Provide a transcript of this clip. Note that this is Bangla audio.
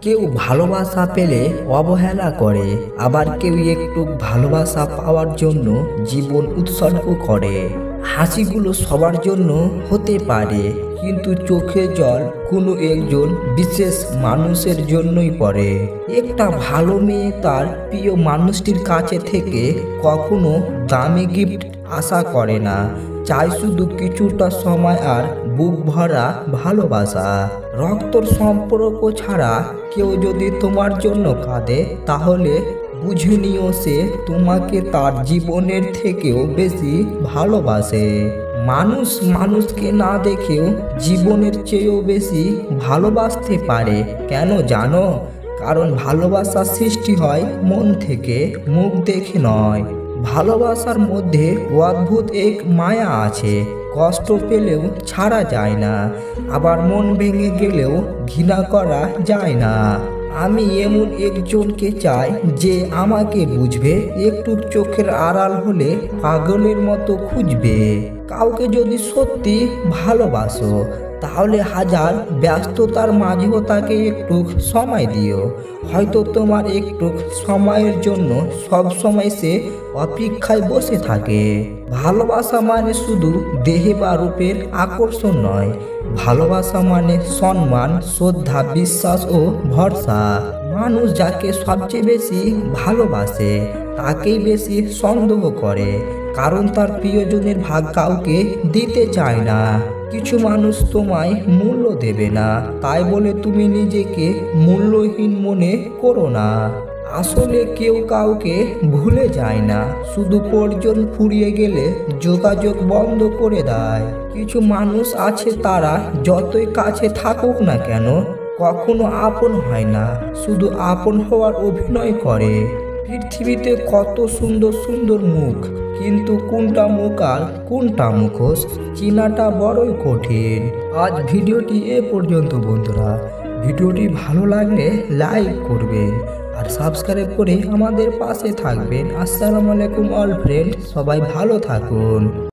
কেউ ভালোবাসা পেলে অবহেলা করে, আবার কেউ একটু ভালোবাসা পাওয়ার জন্য জীবন উৎসর্গ করে। হাসিগুলো সবার জন্য হতে পারে, কিন্তু চোখে জল কোনো একজন বিশেষ মানুষের জন্যই পড়ে। একটা ভালো মেয়ে তার প্রিয় মানুষটির কাছে থেকে কখনো দামি গিফট আশা করে না, চাই শুধু কিছুটা সময় আর বুক ভরা ভালোবাসা। রক্তর সম্পর্ক ছাড়া কেউ যদি তোমার জন্য কাঁদে, তাহলে বুঝে নিও সে তোমাকে তার জীবনের থেকেও বেশি ভালোবাসে। মানুষ মানুষকে না দেখেও জীবনের চেয়েও বেশি ভালোবাসতে পারে। কেন জানো? কারণ ভালোবাসা সৃষ্টি হয় মন থেকে, মুখ দেখে নয়। ভালোবাসার মধ্যে অদ্ভুত এক মায়া আছে, কষ্ট পেলেও ছাড়া যায় না, আবার মন ভেঙে গেলেও ঘৃণা করা যায় না। আমি এমন একজনকে চাই যে আমাকে বুঝবে, একটু চোখের আড়াল হলে পাগলের মতো খুঁজবে। কাউকে যদি সত্যি ভালোবাসো, তাহলে হাজার ব্যস্ততার মাঝেও তাকে একটু সময় দিও। হয়তো তোমার একটু সময়ের জন্য সব সময় সে অপেক্ষায় বসে থাকে। ভালোবাসা মানে শুধু দেহে বা রূপের আকর্ষণ নয়, ভালোবাসা মানে সম্মান, শ্রদ্ধা, বিশ্বাস ও ভরসা। মানুষ যাকে সবচেয়ে বেশি ভালোবাসে তাকেই বেশি সন্দেহ করে, কারণ তার প্রিয়জনের ভাগ কাউকে দিতে চায় না। কিছু মানুষ তোমায় মূল্য দেবে না, তাই বলে তুমি নিজেকে মূল্যহীন মনে করো না। আসলে কেউ কাউকে ভুলে যায় না, শুধু প্রয়োজন ফুরিয়ে গেলে যোগাযোগ বন্ধ করে দেয়। কিছু মানুষ আছে, তারা যতই কাছে থাকুক না কেন কখনো আপন হয় না, শুধু আপন হওয়ার অভিনয় করে। পৃথিবীতে কত সুন্দর সুন্দর মুখ, কিন্তু কোনটা মুখ আর কোনটা মুখোশ চেনাটা বড়ই কঠিন। আজ ভিডিওটি এ পর্যন্ত বন্ধুরা। ভিডিওটি ভালো লাগলে লাইক করবেন আর সাবস্ক্রাইব করে আমাদের পাশে থাকবেন। আসসালামু আলাইকুম অল ফ্রেন্ড, সবাই ভালো থাকুন।